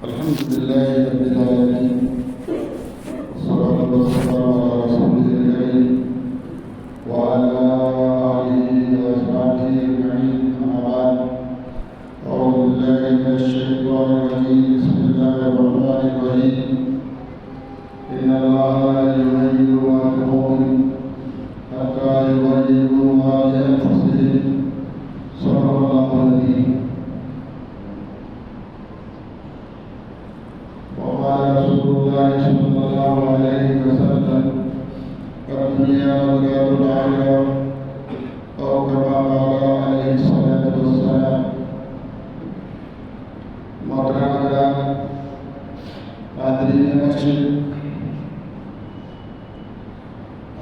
अल्हम्दुलिल्लाहि रब्बिल आलमीन वस्सलातु वस्सलामु अला रसूलिल करीम व अला आलिहि व अस्हाबिहि अजमईन अम्मा बाद अऊज़ु बिल्लाहि मिनश शैतानिर रजीम बिस्मिल्लाहिर रहमानिर रहीम इन्नल्लाहा ला युग़य्यिरु मा बिक़ौमिन हत्ता युग़य्यिरु मा बि अनफुसिहिम सल्लल्लाहु अलैहि रसूलुल्लाह सल्लल्लाहु अलैहि वसल्लम दुनिया वक़ियातुल आखिरह और कमा क़ाला अलैहि सल्लल्लाहु अलैहि वसल्लम। मोहतरम हाज़रीन मस्जिद,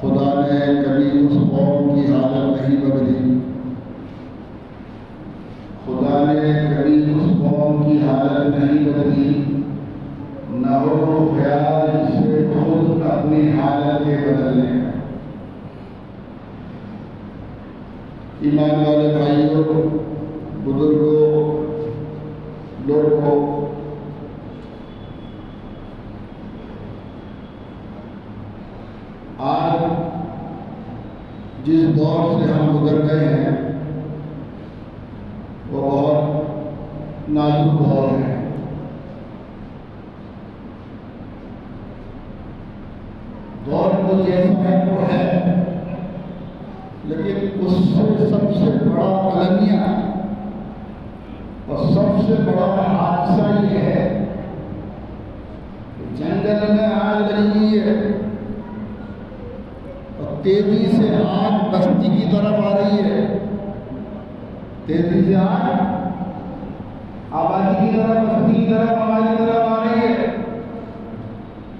खुदा ने कभी उस कौम की हालत नहीं बदली। खुदा ने कभी उस कौम की हालत नहीं बदली, न हो ख्याल से खुद अपनी हालत के बदलने का। ईमान वाले भाइयों, बुजुर्गों, लोगों, आज जिस दौर से हम गुजर गए हैं वो बहुत नाजुक दौर है। दौर तो जैसा है वो है, लेकिन उससे सबसे बड़ा अलमिया और सबसे बड़ा हादसा ये है कि जंगल में आग लगी हुई है और तेजी से आग बस्ती की तरफ आ रही है। तेजी से आग आबादी की तरफ, बस्ती की तरफ, हमारी तरफ आ रही है।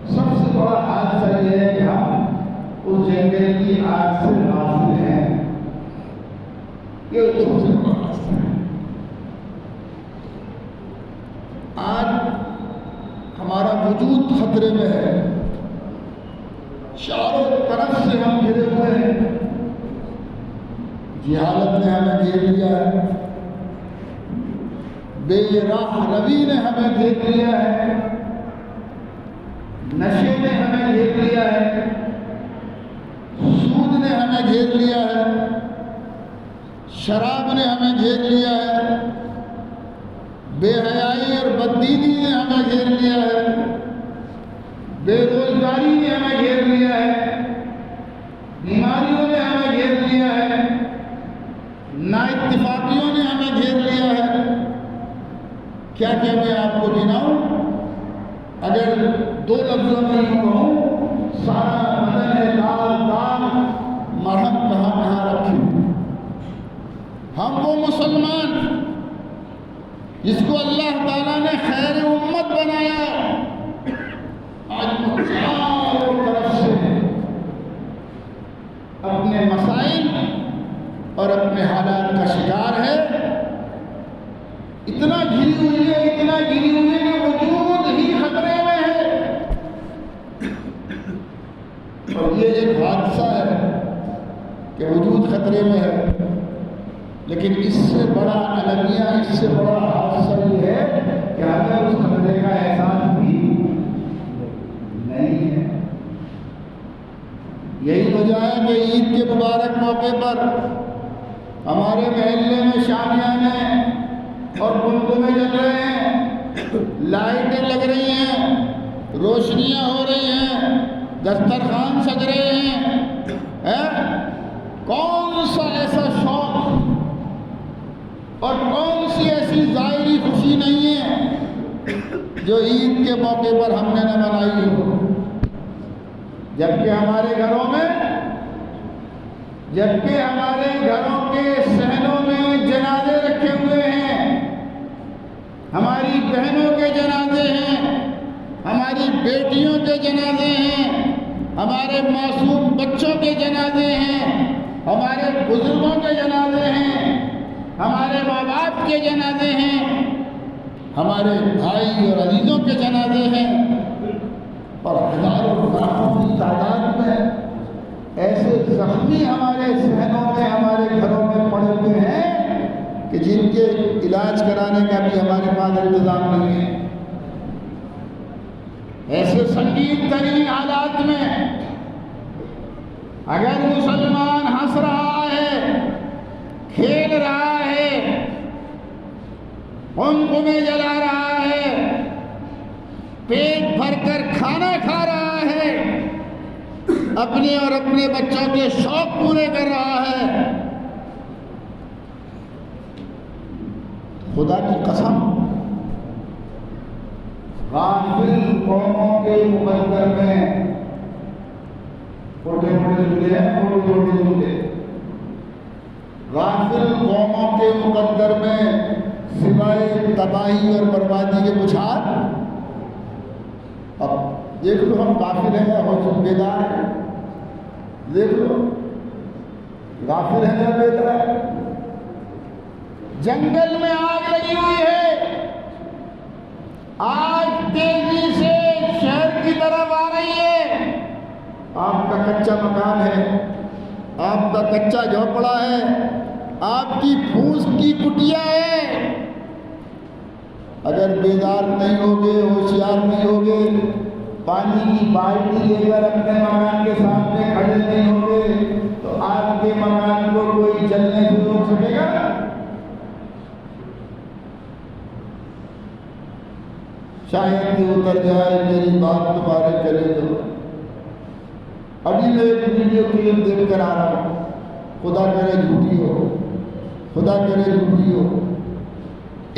सबसे बड़ा हादसा यह है कि हम उस जंगल की आग से गाफिल हैं। ये सबसे बड़ा हादसा है। आज हमारा वजूद खतरे में है। चारों तरफ से हम घिरे हुए हैं। जिहालत ने हमें घेर लिया है, बेराह रवि ने हमें घेर लिया है, नशे ने हमें घेर लिया है, सूद ने हमें घेर लिया है, शराब ने हमें घेर लिया है, बेहयाई और बददीनी ने हमें घेर लिया है, बेरोजगारी ने हमें घेर लिया है, बीमारियों ने हमें घेर लिया है, नाइत्तिफाकियों ने हमें घेर लिया है। क्या क्या मैं आपको गिनाऊं? अगर दो लफ्जों में यूँ कहूँ, सारा बदन है लाल दाग, मरहम कहाँ कहाँ रखी। हम वो मुसलमान जिसको अल्लाह ताला ने खैर उम्मत बनाया, आज चारों तरफ से अपने मसाइल और अपने हालात का शिकार है। इतना घिरी हुई है, इतना घिरी हुई है कि वजूद ही खतरे में है। और ये एक हादसा है कि वजूद खतरे में है, लेकिन इससे बड़ा अलमिया, इससे बड़ा हादसा ये है कि हमें उस खतरे का एहसास भी नहीं है। यही वजह है कि ईद के मुबारक मौके पर हमारे महल्ले में शामियाने और गुमगुमे जल रहे हैं, लाइटें लग रही हैं, रोशनियां हो रही हैं, दस्तरखान सज रहे हैं। कौन सा ऐसा शौक और कौन सी ऐसी ज़ाहिरी खुशी नहीं है जो ईद के मौके पर हमने न मनाई हो। जबकि हमारे घरों के सहनों में जनाजे रखे हुए हैं, हमारी बहनों के जनाजे हैं, हमारी बेटियों के जनाजे हैं, हमारे मासूम बच्चों के जनाजे हैं, हमारे बुजुर्गों के जनाजे हैं, हमारे माँ बाप के जनाजे हैं, हमारे भाई और अजीजों के जनाजे हैं। और हजारों लाखों की तादाद में ऐसे जख्मी हमारे सहनों में, हमारे घरों में पड़े हुए हैं कि जिनके इलाज कराने का भी हमारे पास इंतजाम नहीं है। ऐसे संगीन तरीन हालात में अगर मुसलमान हंस रहा है, खेल रहा है, कुमकुमे जला रहा है, पेट भरकर खाना खा रहा है, अपने और अपने बच्चों के शौक पूरे कर रहा है, खुदा की कसम गाफिल कौमों के मुकद्दर में छोटे छोटे जुमले हैं, छोटे छोटे जुमले गाफिल कौमों के मुकद्दर में सिवाय तबाही और बर्बादी के कुछ हाथ। अब देख लो हम गाफिल हैं या बेदार हैं, देख लो गाफिल हैं या बेदार। जंगल में आग लगी हुई है, आग तेजी से शहर की तरफ आ रही है। आपका कच्चा मकान है, आपका कच्चा झोपड़ा है, आपकी फूस की कुटिया है। अगर बेदार नहीं होगे, होशियार नहीं होगे, पानी की बाल्टी लेकर अपने मकान के सामने खड़े नहीं होगे, तो आपके मकान को कोई जलने से रोक सकेगा? शायद कि उतर जाए मेरी बात तुम्हारे गले तो। अभी मैं एक वीडियो क्लिप देख कर आ रहा हूँ, खुदा करे झूठी हो, खुदा करे झूठी हो।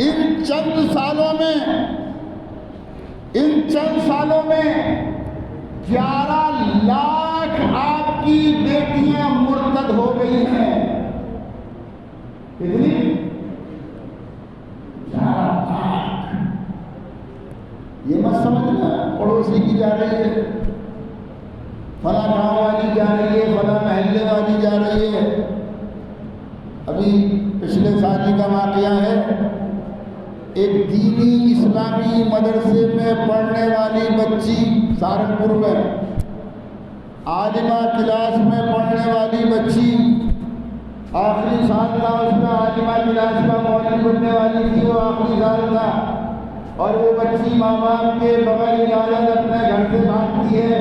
इन चंद सालों में 11 लाख आपकी बेटियां मुर्तद हो गई हैं। कितनी? 11 लाख। ये मत समझना पड़ोसी की जा रही है, फला गांव वाली जा रही है, फला महल्ले वाली जा रही है। अभी पिछले साल का वाकया है, एक दीनी इस्लामी मदरसे में पढ़ने वाली बच्ची सहारनपुर में, आलिमा क्लास में पढ़ने वाली बच्ची, आखिरी साल था उसका, आलिमा क्लास का मौलवी बनने वाली थी, वो आखिरी साल था। और वो बच्ची माँ बाप के बगैर इजाज़त अपने घर से भागती है।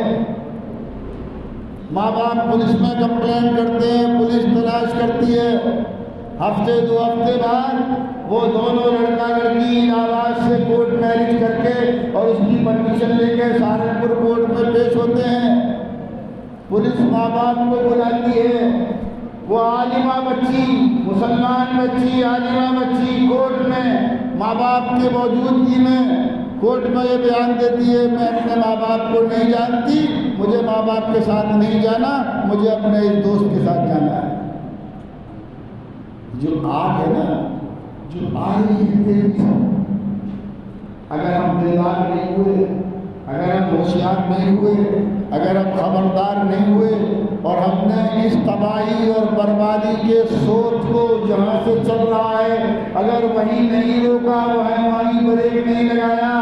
माँ बाप पुलिस में कंप्लेंट करते हैं, पुलिस तलाश करती है। हफ्ते 2 हफ्ते बाद वो दोनों लड़का लड़की इलाहाबाद से कोर्ट मैरिज करके और उसकी परमिशन लेकर सहारनपुर कोर्ट में पेश होते हैं। पुलिस माँ बाप को बुलाती है, वो आलिमा बच्ची, मुसलमान बच्ची, आलिमा बच्ची कोर्ट में माँ बाप के मौजूदगी में कोर्ट में ये बयान देती है, मैं अपने माँ बाप को नहीं जानती, मुझे माँ बाप के साथ नहीं जाना, मुझे अपने इस दोस्त के साथ जाना है। जो आग है ना, जो आ रही है तेजी से, अगर हम बेदार नहीं हुए, अगर हम होशियार नहीं हुए, अगर हम खबरदार नहीं हुए और हमने इस तबाही और बर्बादी के सोच को जहाँ से चल रहा है अगर वहीं नहीं रोका, वहीं ब्रेक नहीं लगाया,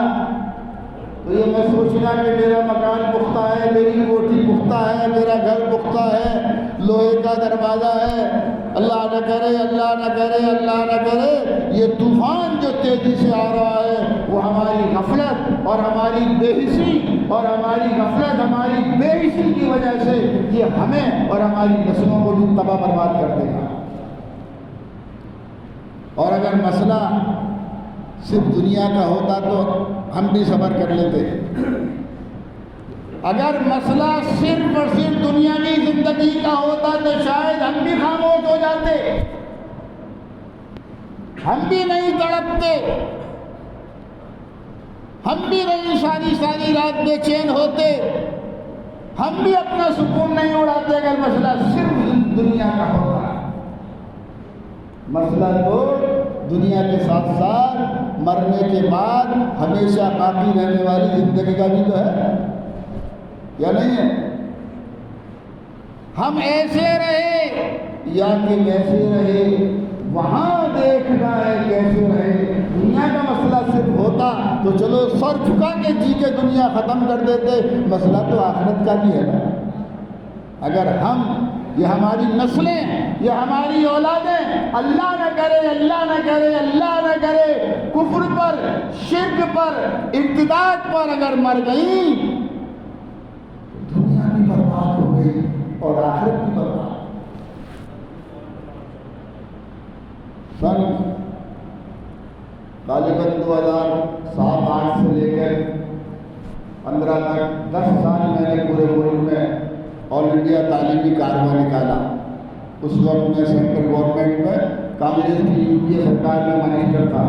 तो ये मैं सोचना कि मेरा मकान पुख्ता है, मेरी कोठी पुख्ता है, मेरा घर पुख्ता है, लोहे का दरवाज़ा है, अल्लाह न करे, अल्लाह न करे, अल्लाह न करे, ये तूफान जो तेज़ी से आ रहा है वो हमारी गफलत और हमारी बेहिसी और हमारी गफलत, हमारी बेहिसी की वजह से ये हमें और हमारी नस्लों को भी तबाह बर्बाद कर देगा। और अगर मसला सिर्फ दुनिया का होता तो हम भी सब्र कर लेते। अगर मसला सिर्फ और सिर्फ दुनियावी जिंदगी का होता तो शायद हम भी खामोश हो जाते, हम भी नहीं तड़पते, हम भी नहीं सारी रात बेचैन होते, हम भी अपना सुकून नहीं उड़ाते अगर मसला सिर्फ दुनिया का होता। मसला तो दुनिया के साथ साथ मरने के बाद हमेशा बाकी रहने वाली जिंदगी का भी तो है, या नहीं है? हम ऐसे रहे या कि वैसे रहे, वहाँ देखना है कैसे रहे। दुनिया का मसला सिर्फ होता तो चलो सर झुका के जी के दुनिया ख़त्म कर देते, मसला तो आखिरत का भी है ना। अगर हम ये हमारी नस्लें, ये हमारी औलादें अल्लाह न करे, अल्लाह न करे, अल्लाह न करे कुफ्र पर, शिर्क पर, इब्तिदात पर अगर मर गई तो दुनिया भी बर्बाद हो गई और आखिरत भी बर्बाद। सन गालिबन 2007-8 से लेकर 15 तक 10 साल मैंने पूरे मुल्क में ऑल इंडिया तालीमी कारवा निकाला। उस वक्त मैं सेंट्रल गवर्नमेंट में कांग्रेस की यूपीए सरकार में मिनिस्टर था।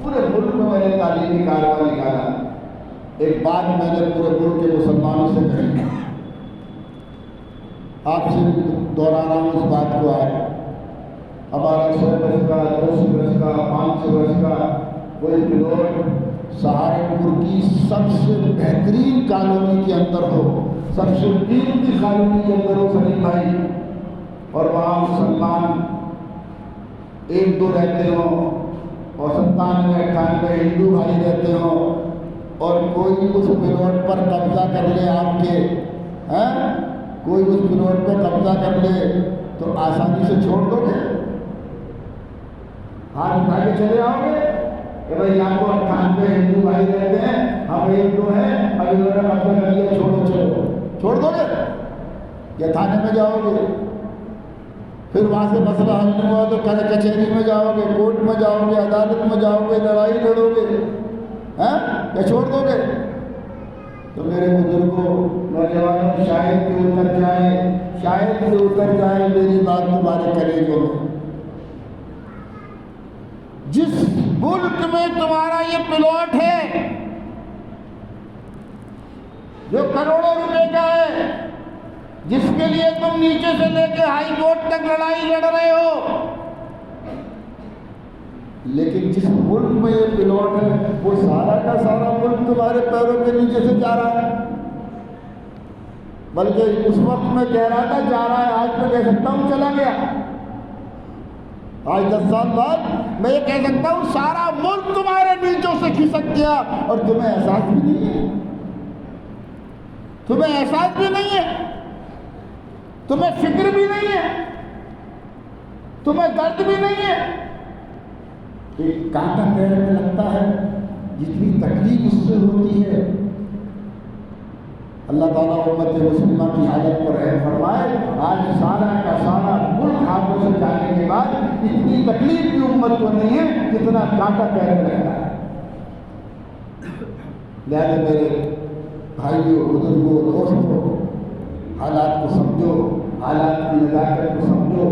पूरे मुल्क में मैंने तालीमी कारवा निकाला। एक बात मैंने पूरे मुल्क के मुसलमानों से कही, आपसे दोहरा रहा हूँ उस बात को। आज हमारा 100 गज का, 200 गज का, 500 गज का कोई प्लॉट सहारनपुर की सबसे बेहतरीन कॉलोनी के अंदर हो, सबसे कीमती कॉलोनी के अंदर हो सलीम भाई, और वहाँ मुसलमान 1-2 रहते हो और 97-98 हिंदू भाई रहते हो, और कोई उस प्लॉट पर कब्जा कर ले आपके, हैं, कोई उस प्लॉट पर कब्जा कर ले तो आसानी से छोड़ दोगे? हाथ उठा के चले आओगे कि भाई यहाँ को 98 हिंदू भाई रहते हैं, हम 1-2 हैं, अभी उन्होंने कब्जा कर लिया, छोड़ो चलो, छोड़ दोगे? या थाने में जाओगे? फिर वहाँ से मसला हल नहीं हुआ तो कचहरी में जाओगे, कोर्ट में जाओगे, अदालत में जाओगे, लड़ाई लड़ोगे, हैं, या छोड़ दोगे? तो मेरे बुजुर्गों, नौजवानों, शायद कि उतर जाए, शायद कि उतर जाए मेरी बात तुम्हारे कलेजों में। जिस मुल्क में तुम्हारा ये प्लॉट है जो करोड़ों रुपए का है, जिसके लिए तुम नीचे से लेकर हाई कोर्ट तक लड़ाई लड़ रहे हो, लेकिन जिस मुल्क में ये प्लॉट है वो सारा का सारा मुल्क तुम्हारे पैरों के नीचे से जा रहा है। बल्कि उस वक्त मैं कह रहा था जा रहा है, आज मैं कह सकता हूँ चला गया। आज 10 साल बाद मैं ये कह सकता हूँ सारा मुल्क तुम्हारे नीचों से खिसक गया और तुम्हें एहसास भी नहीं है, तुम्हें एहसास भी नहीं है, तुम्हें फिक्र भी नहीं है, तुम्हें दर्द भी नहीं है। एक कांटा पैर में लगता है, जितनी तकलीफ उससे होती है। अल्लाह ताला उम्मत मुस्लिमा की हालत पर रहम फरमाए। आज सारा का सारा मुल्क हाथों से जाने के बाद इतनी तकलीफ भी उम्मत को नहीं है जितना कांटा पैर में लगता है। लिहाजा मेरे भाइयों, बुजुर्गों, दोस्तों, हालात को समझो, हालात की नज़ाकत को समझो,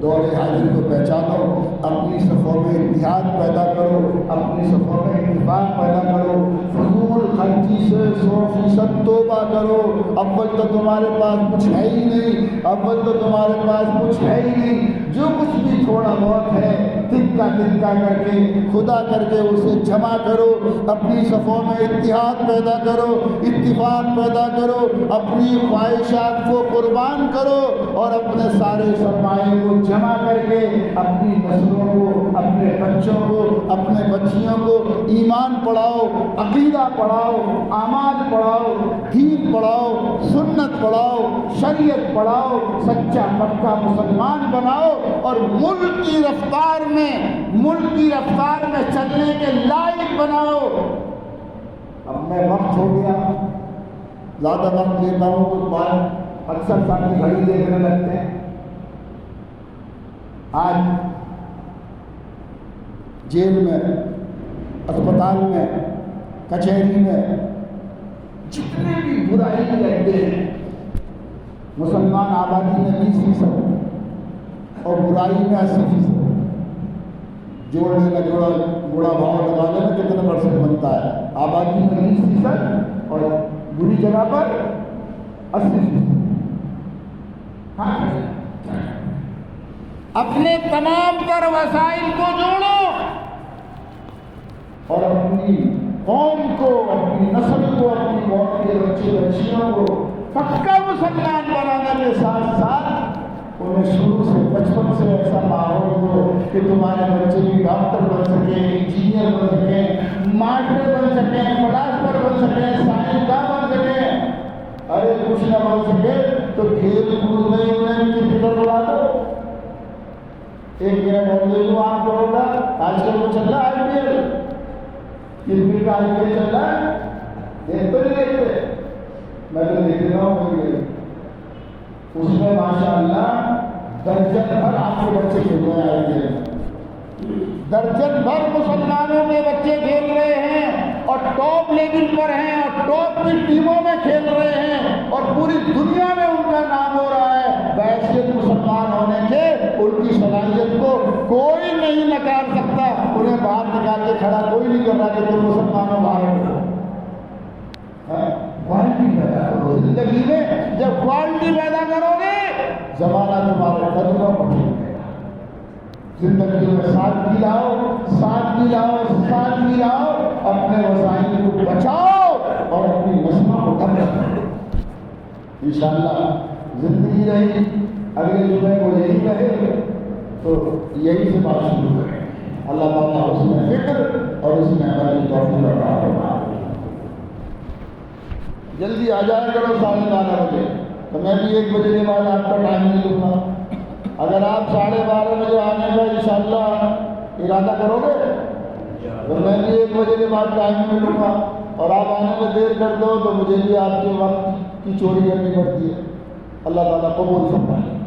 दौरे हाजिर को पहचानो, अपनी सफ़ों में इत्तेहाद पैदा करो, अपनी सफ़ों में इत्तिफाक पैदा करो, फजूल खर्ची से 100% तौबा करो। अव्वल तो तुम्हारे पास कुछ है ही नहीं, अव्वल तो तुम्हारे पास कुछ है ही नहीं। जो कुछ भी थोड़ा बहुत है तिनका तिनका करके खुदा करके उसे जमा करो, अपनी सफ़ों में इत्तेहाद पैदा करो, इत्तिफाक पैदा करो, अपनी ख्वाहिशात को कुर्बान करो और अपने सारे सरमाए को जमा करके अपनी नस्लों को, अपने बच्चों को, अपने बच्चियों को ईमान पढ़ाओ, अकीदा पढ़ाओ, आमाल पढ़ाओ, दीन पढ़ाओ, सुन्नत पढ़ाओ, शरीयत पढ़ाओ, सच्चा पक्का मुसलमान बनाओ और मुल्क की रफ्तार में चलने के लायक बनाओ। अब मैं वक्त हो गया, ज़्यादा वक्त लेता हूँ तो बात अक्सर साथी घड़ी देखने लगते हैं। आज जेल में, अस्पताल में, कचहरी में जितने भी बुराई के अड्डे हैं, मुसलमान आबादी में 20% और बुराई में 80%। जोड़ने का जोड़ा बुरा भाव लगा लेना कितना % बनता है? आबादी में 20% और बुरी जगह पर 80%। हाँ, अपने तमाम तर वसाइल को जोड़ो और अपनी कौम को, अपनी नस्ल को, अपनी कौम के बच्चे बच्चियों को पक्का मुसलमान बनाने के साथ साथ उन्हें शुरू से, बचपन से ऐसा माहौल दो कि तुम्हारे बच्चे भी डॉक्टर बन सके, इंजीनियर बन सके, मास्टर बन सके, पढ़ाकर बन सके, साइंसदान बन सके। अरे कुछ न बन सके तो खेल कूद में इनकी फिक्र उड़ा दो। 1 मिनट और ले लो आपको होगा। आजकल वो चल रहा है IPL, क्रिकेट का IPL चल रहा है, देख तो नहीं देखते, मैं तो देख रहा हूँ। उसमें माशाअल्लाह दर्जन भर आपके बच्चे खेल रहे हैं IPL, दर्जन भर मुसलमानों के बच्चे खेल रहे हैं और टॉप लेवल पर हैं और टॉप की टीमों में खेल रहे हैं और पूरी दुनिया में उनका नाम हो रहा है। वैसे मुसलमान होने के उनकी सलाहियत को कोई नहीं नकार सकता। उन्हें बाहर निकाल के खड़ा कोई नहीं कर रहा कि तुम मुसलमानों बाहर हो। क्वालिटी पैदा करो जिंदगी में। जब क्वालिटी पैदा करोगे जमाना तुम्हारे कदमों पर चलेगा। जिंदगी में सादगी लाओ, सादगी लाओ, सादगी लाओ, अपने वसाइल को बचाओ और अपनी नस्लों को कम रखो। इंशाअल्लाह जिंदगी रही, अगले जुमे को यही कहे तो यही से बात शुरू करें। अल्लाह ताला उसमें फिक्र और उसमें अमल की तौफीक अता फरमाए। जल्दी आ जाया करो 12:30 बजे, तो मैं भी 1 बजे के बाद आपका टाइम नहीं लूँगा। अगर आप 12:30 बजे आने का इंशाअल्लाह इरादा करोगे तो मैं भी 1 बजे के बाद टाइम नहीं लूँगा, और आप आने में देर कर दो तो मुझे भी आपके वक्त की चोरी करनी पड़ती है। अल्लाह ताला कबूल फरमाए।